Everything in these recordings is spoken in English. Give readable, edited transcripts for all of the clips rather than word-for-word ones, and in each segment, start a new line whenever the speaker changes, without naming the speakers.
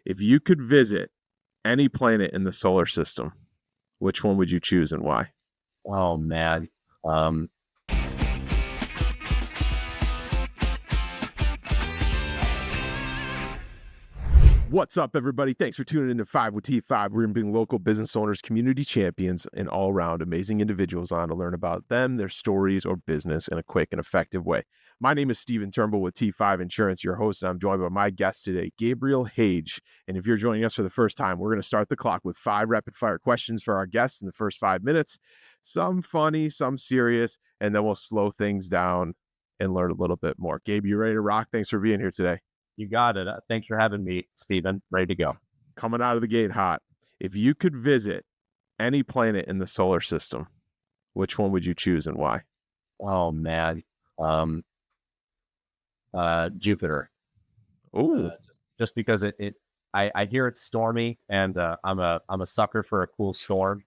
If you could visit any planet in the solar system, which one would you choose and why?
Oh man. Um,
What's up, everybody? Thanks for tuning in to 5 with T5. We're going to bring local business owners, community champions, and all around amazing individuals on to learn about them, their stories, or business in a quick and effective way. My name is Stephen Turnbull with T5 Insurance, your host, and I'm joined by my guest today, Gabriel Hage. And if you're joining us for the first time, we're going to start the clock with 5 rapid-fire questions for our guests in the first 5 minutes. Some funny, some serious, and then we'll slow things down and learn a little bit more. Gabe, you ready to rock? Thanks for being here today.
you got it. Thanks for having me, Stephen. Ready to go.
Coming out of the gate hot. If you could visit any planet in the solar system, which one would you choose and why?
Oh man. Jupiter.
Oh,
Just because I hear it's stormy, and I'm a sucker for a cool storm,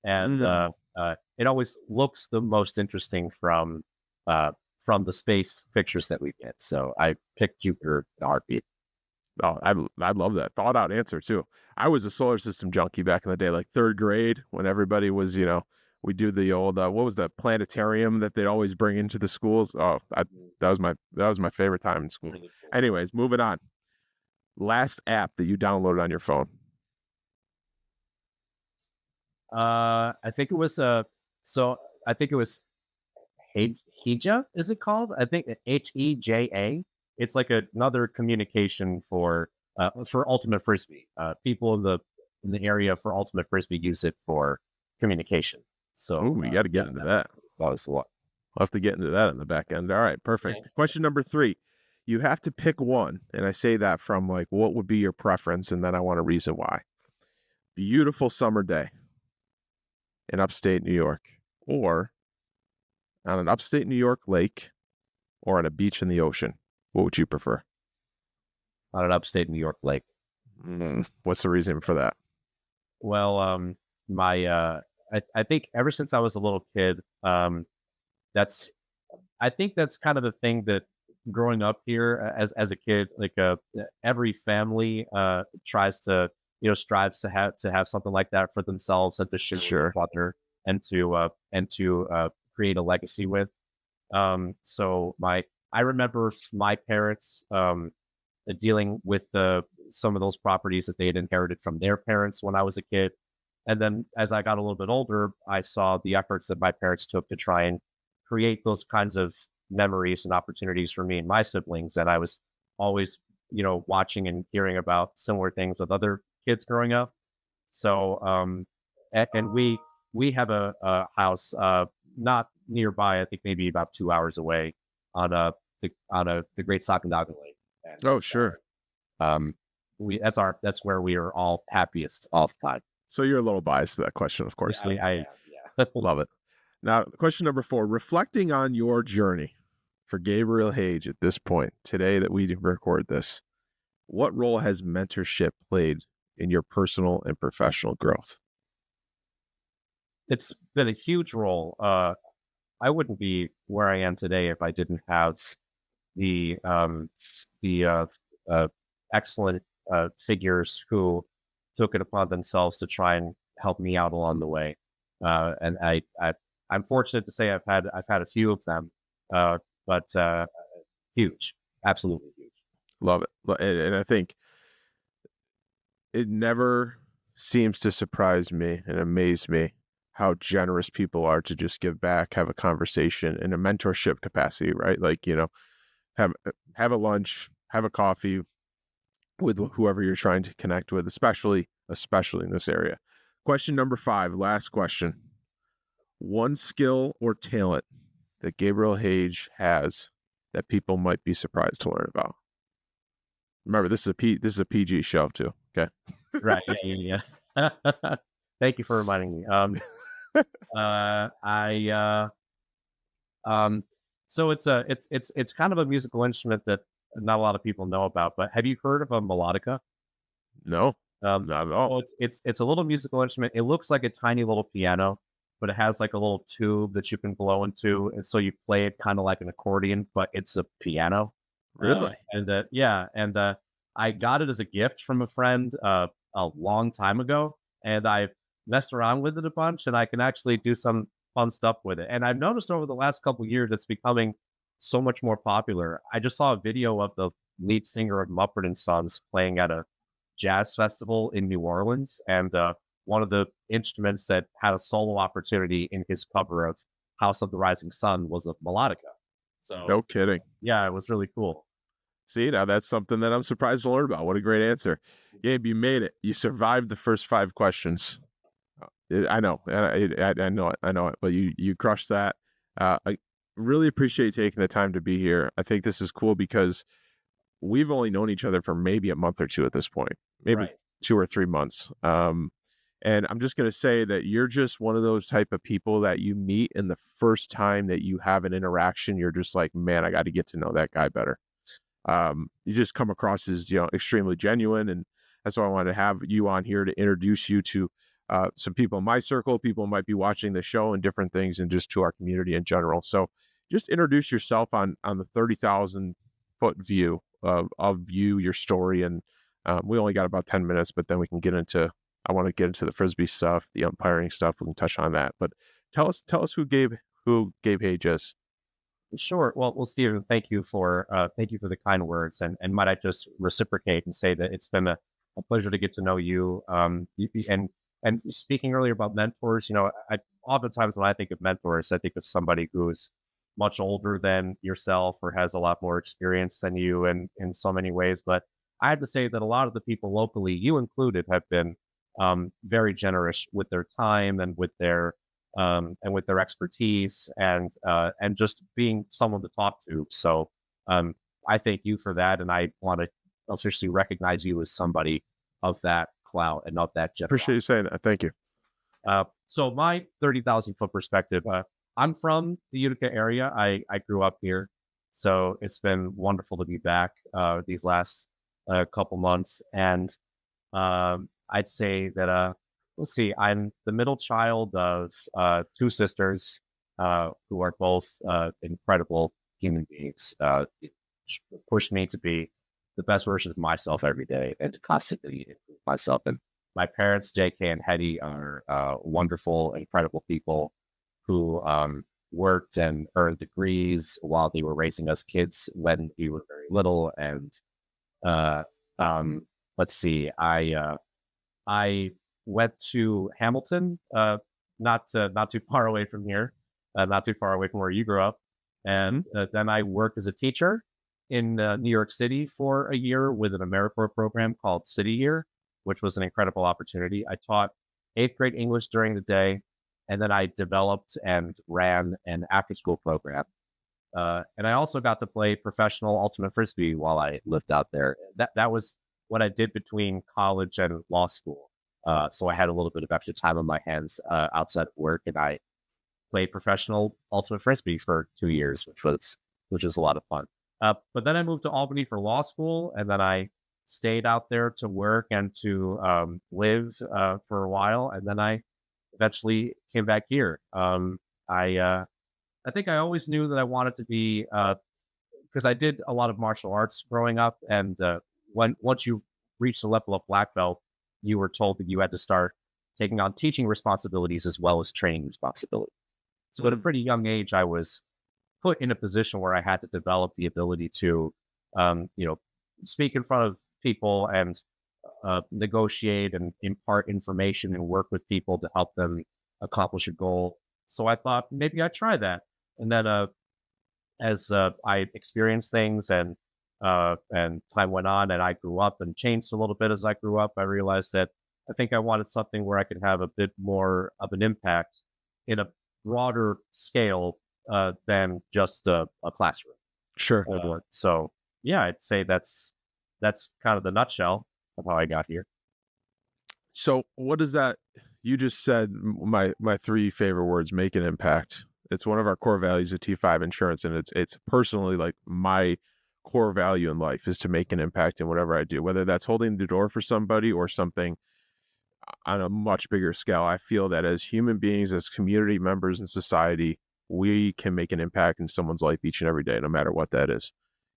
and it always looks the most interesting from the space pictures that we get. So I picked Jupiter in a heartbeat.
oh, I love that. Thought out answer too. I was a solar system junkie back in the day, like third grade, when everybody was, we do the old what was the planetarium that they'd always bring into the schools. Oh, that was my favorite time in school. Anyways, moving on. Last app that you downloaded on your phone.
I think it was Hage, is it called? I think Heja. It's like another communication for Ultimate Frisbee. People in the area for Ultimate Frisbee use it for communication. So
we got to get into that.
That was a lot.
We'll have to get into that in the back end. All right, perfect.
Okay.
Question number 3. You have to pick one, and I say that from like what would be your preference, and then I want a reason why. Beautiful summer day in upstate New York, or on an upstate New York lake, or on a beach in the ocean. What would you prefer?
On an upstate New York lake.
What's the reason for that?
Well, I think ever since I was a little kid, I think that's kind of the thing that growing up here as a kid, like every family strives to have something like that for themselves and to share with other and to create a legacy with. So I remember my parents dealing with some of those properties that they had inherited from their parents when I was a kid. And then as I got a little bit older, I saw the efforts that my parents took to try and create those kinds of memories and opportunities for me and my siblings. And I was always, watching and hearing about similar things with other kids growing up. So, and we have a house not nearby, I think maybe about 2 hours away on the Great Sacandaga Lake. And,
oh, sure.
That's where we are all happiest all the time.
So you're a little biased to that question, of course.
Yeah.
Love it. Now, question number 4, reflecting on your journey for Gabriel Hage at this point, today that we record this, what role has mentorship played in your personal and professional growth?
It's been a huge role. I wouldn't be where I am today if I didn't have the excellent figures who took it upon themselves to try and help me out along the way. And I'm fortunate to say I've had a few of them, but huge, absolutely huge.
Love it. And I think it never seems to surprise me and amaze me how generous people are to just give back, have a conversation in a mentorship capacity, right? Like, have a lunch, have a coffee with whoever you're trying to connect with, especially in this area. Question number 5, last question. One skill or talent that Gabriel Hage has that people might be surprised to learn about. Remember, this is a PG show too. Okay.
Right. Yes. Thank you for reminding me. So it's kind of a musical instrument that not a lot of people know about. But have you heard of a melodica?
No, not at all.
So it's a little musical instrument. It looks like a tiny little piano, but it has like a little tube that you can blow into, and so you play it kind of like an accordion, but it's a piano.
Really?
I got it as a gift from a friend a long time ago, and I've messed around with it a bunch, and I can actually do some fun stuff with it. And I've noticed over the last couple years it's becoming so much more popular. I just saw a video of the lead singer of Mumford and Sons playing at a jazz festival in New Orleans, and one of the instruments that had a solo opportunity in his cover of House of the Rising Sun was a melodica. So
No kidding.
yeah, it was really cool.
See, now that's something that I'm surprised to learn about. What a great answer. Gabe, you made it. You survived the first 5 questions. I know. I know it. I know it. But you crushed that. I really appreciate you taking the time to be here. I think this is cool because we've only known each other for maybe a month or two at this point, maybe
Right.
2 or 3 months. And I'm just going to say that you're just one of those type of people that you meet, and the first time that you have an interaction, you're just like, man, I got to get to know that guy better. You just come across as, extremely genuine. And that's why I wanted to have you on here to introduce you to some people in my circle, people who might be watching the show and different things, and just to our community in general. So just introduce yourself on the 30,000 foot view of you, your story. And we only got about 10 minutes, but then we can I want to get into the Frisbee stuff, the umpiring stuff. We can touch on that, but tell us who Gabe Hage is.
Sure. Well, Steven, thank you for the kind words, and might I just reciprocate and say that it's been a pleasure to get to know you. And speaking earlier about mentors, I oftentimes when I think of mentors, I think of somebody who's much older than yourself or has a lot more experience than you, in so many ways. But I have to say that a lot of the people locally, you included, have been very generous with their time and with their expertise and just being someone to talk to. So I thank you for that, and I want to officially recognize you as somebody of that clout and of that generosity.
Appreciate you saying that. Thank you.
So my 30,000 foot perspective, I'm from the Utica area. I grew up here, so it's been wonderful to be back these last couple months, and I'd say that let's see, I'm the middle child of 2 sisters who are both incredible human beings. It pushed me to be the best version of myself every day and to constantly improve myself. And my parents, JK and Hetty, are wonderful, incredible people who worked and earned degrees while they were raising us kids when we were very little. And let's see, I went to Hamilton, not too far away from here, not too far away from where you grew up. And then I worked as a teacher in New York City for a year with an AmeriCorps program called City Year, which was an incredible opportunity. I taught 8th grade English during the day, and then I developed and ran an after-school program. And I also got to play professional ultimate Frisbee while I lived out there. That was what I did between college and law school. So I had a little bit of extra time on my hands outside of work, and I played professional ultimate Frisbee for 2 years, which was a lot of fun. But then I moved to Albany for law school, and then I stayed out there to work and to live for a while, and then I eventually came back here. I think I always knew that I wanted to be because I did a lot of martial arts growing up, and once you reach the level of black belt, you were told that you had to start taking on teaching responsibilities as well as training responsibilities. So at a pretty young age, I was put in a position where I had to develop the ability to, speak in front of people and negotiate and impart information and work with people to help them accomplish a goal. So I thought maybe I'd try that. And then as I experienced things and time went on and I grew up and changed a little bit as I grew up, I realized that I think I wanted something where I could have a bit more of an impact in a broader scale than just a classroom.
Sure.
So yeah, I'd say that's kind of the nutshell of how I got here.
So what is that? You just said my 3 favorite words: make an impact. It's one of our core values at T5 Insurance, and it's personally like my core value in life is to make an impact in whatever I do, whether that's holding the door for somebody or something on a much bigger scale. I feel that as human beings, as community members in society, we can make an impact in someone's life each and every day, no matter what that is.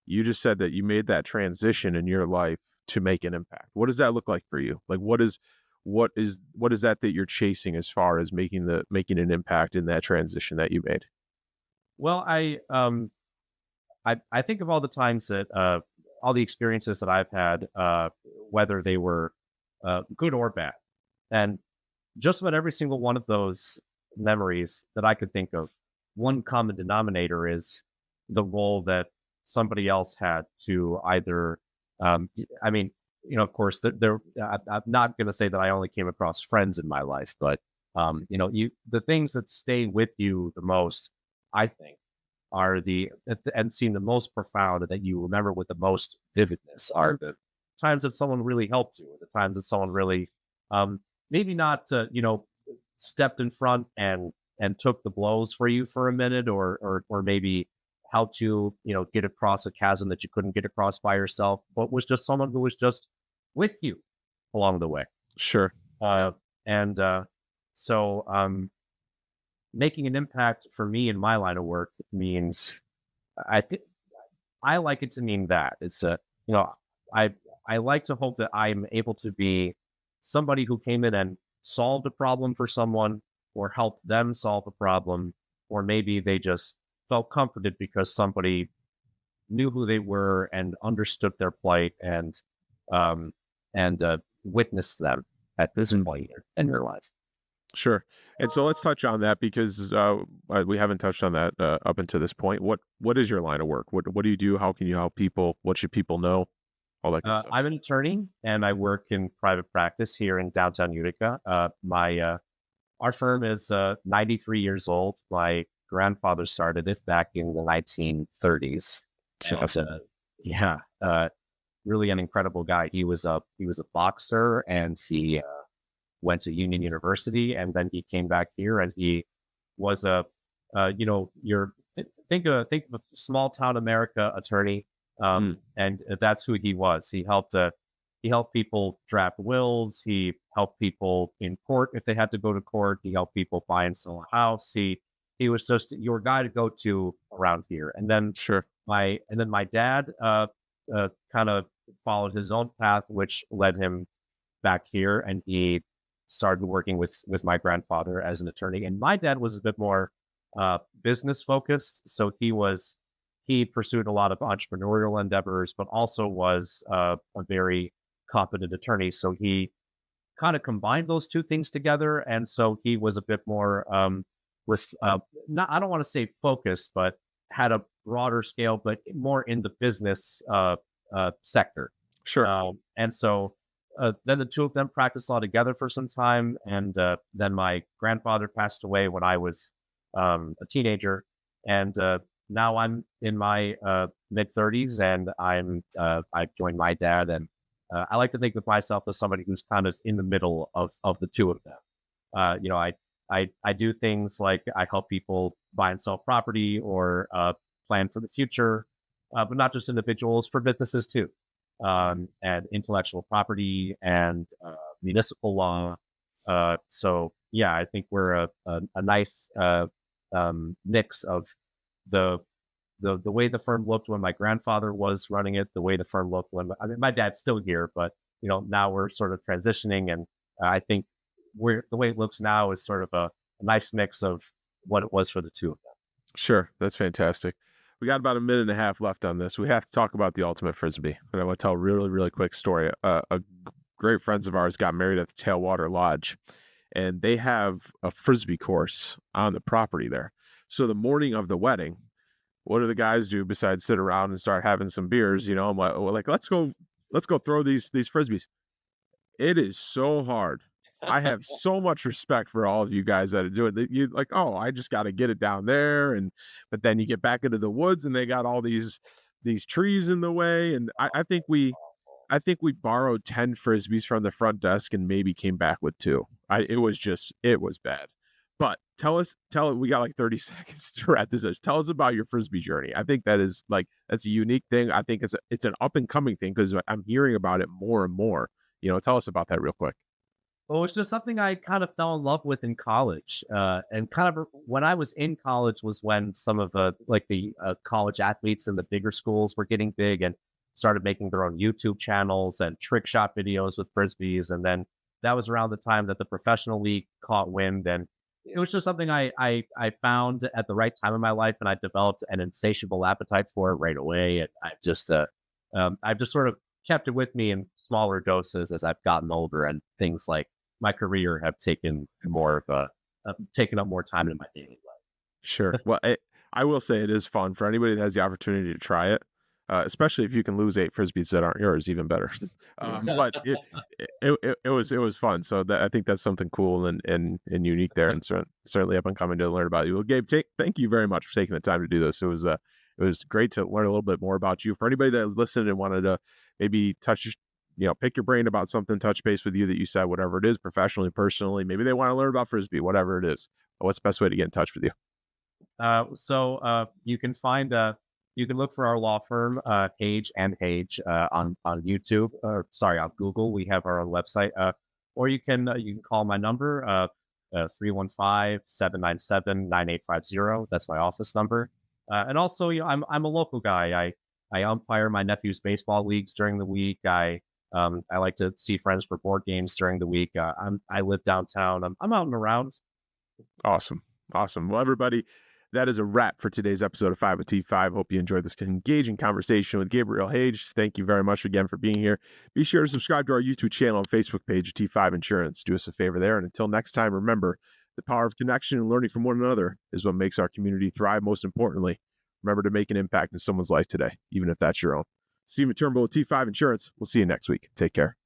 You just said that you made that transition in your life to make an impact? What does that look like for you? Like, what is that you're chasing as far as making an impact in that transition that you made?
Well, I think of all the times that all the experiences that I've had, whether they were good or bad, and just about every single one of those memories that I could think of, one common denominator is the role that somebody else had to either. I mean, of course, I'm not going to say that I only came across friends in my life, but the things that stay with you the most, I think, are and seem the most profound, and that you remember with the most vividness, are the times that someone really helped you, the times that someone really, maybe not, stepped in front and took the blows for you for a minute, or maybe helped you, get across a chasm that you couldn't get across by yourself, but was just someone who was just with you along the way.
Sure.
And so making an impact for me in my line of work means, I think I like it to mean that it's I like to hope that I'm able to be somebody who came in and solved a problem for someone, or helped them solve a problem, or maybe they just felt comforted because somebody knew who they were and understood their plight, and witnessed them at this point in their life.
Sure. And so let's touch on that, because we haven't touched on that up until this point. What is your line of work? What do you do? How can you help people? What should people know? All that good stuff.
I'm an attorney, and I work in private practice here in downtown Utica. Our firm is 93 years old. My grandfather started it back in the 1930s. And, really an incredible guy. He was a boxer, and he went to Union University, and then he came back here, and he was think of a small town America attorney, and that's who he was. He helped people draft wills. He helped people in court if they had to go to court. He helped people buy and sell a house. He was just your guy to go to around here. And then
sure,
my dad kind of followed his own path, which led him back here, and he started working with my grandfather as an attorney. And my dad was a bit more business focused, so he pursued a lot of entrepreneurial endeavors, but also was a very competent attorney. So he kind of combined those two things together, and so he was a bit more not, I don't want to say focused, but had a broader scale, but more in the business sector.
Sure.
And so then the two of them practiced law together for some time, and then my grandfather passed away when I was a teenager, and now I'm in my mid 30s, and I joined my dad, and I like to think of myself as somebody who's kind of in the middle of the two of them. I do things like I help people buy and sell property, or plan for the future, but not just individuals, for businesses too, and intellectual property and municipal law. So yeah, I think we're a nice mix of the way the firm looked when my grandfather was running it, the way the firm looked when my dad's still here, but now we're sort of transitioning, and I think the way it looks now is sort of a nice mix of what it was for the two of them.
Sure, that's fantastic. We got about a minute and a half left on this. We have to talk about the ultimate Frisbee, and I want to tell a really, really quick story. A great friends of ours got married at the Tailwater Lodge, and they have a Frisbee course on the property there. So the morning of the wedding, what do the guys do besides sit around and start having some beers? I'm like, let's go throw these Frisbees. It is so hard. I have so much respect for all of you guys that are doing it. You like, oh, I just got to get it down there, but then you get back into the woods, and they got all these trees in the way. And I think we borrowed 10 Frisbees from the front desk and maybe came back with 2. It was bad. But we got like 30 seconds to wrap this up. Tell us about your Frisbee journey. I think that's a unique thing. I think it's an up and coming thing, because I'm hearing about it more and more. Tell us about that real quick.
Well, it's just something I kind of fell in love with in college, and kind of when I was in college was when some of the college athletes in the bigger schools were getting big, and started making their own YouTube channels and trick shot videos with Frisbees. And then that was around the time that the professional league caught wind. And it was just something I found at the right time in my life. And I developed an insatiable appetite for it right away. And I've just sort of kept it with me in smaller doses as I've gotten older, and things like my career have taken more of taken up more time in my daily life.
Sure. Well, I will say it is fun for anybody that has the opportunity to try it, especially if you can lose 8 Frisbees that aren't yours, even better. But it was fun. So I think that's something cool and unique there, and certainly up and coming to learn about you. Well, Gabe, thank you very much for taking the time to do this. It was great to learn a little bit more about you. For anybody that was listening and wanted to maybe pick your brain about something, touch base with you that you said, whatever it is, professionally, personally, maybe they want to learn about Frisbee, whatever it is. What's the best way to get in touch with you?
You can find you can look for our law firm, Hage and Hage, on YouTube, or sorry, on Google. We have our own website, or you can call my number, 315-797-9850. That's my office number. And also, I'm a local guy. I umpire my nephew's baseball leagues during the week. I like to see friends for board games during the week. I live downtown. I'm out and around.
Awesome. Well, everybody, that is a wrap for today's episode of 5 with T5. Hope you enjoyed this engaging conversation with Gabriel Hage. Thank you very much again for being here. Be sure to subscribe to our YouTube channel and Facebook page, T5 Insurance. Do us a favor there. And until next time, remember, the power of connection and learning from one another is what makes our community thrive. Most importantly, remember to make an impact in someone's life today, even if that's your own. Stephen Turnbull with T5 Insurance. We'll see you next week. Take care.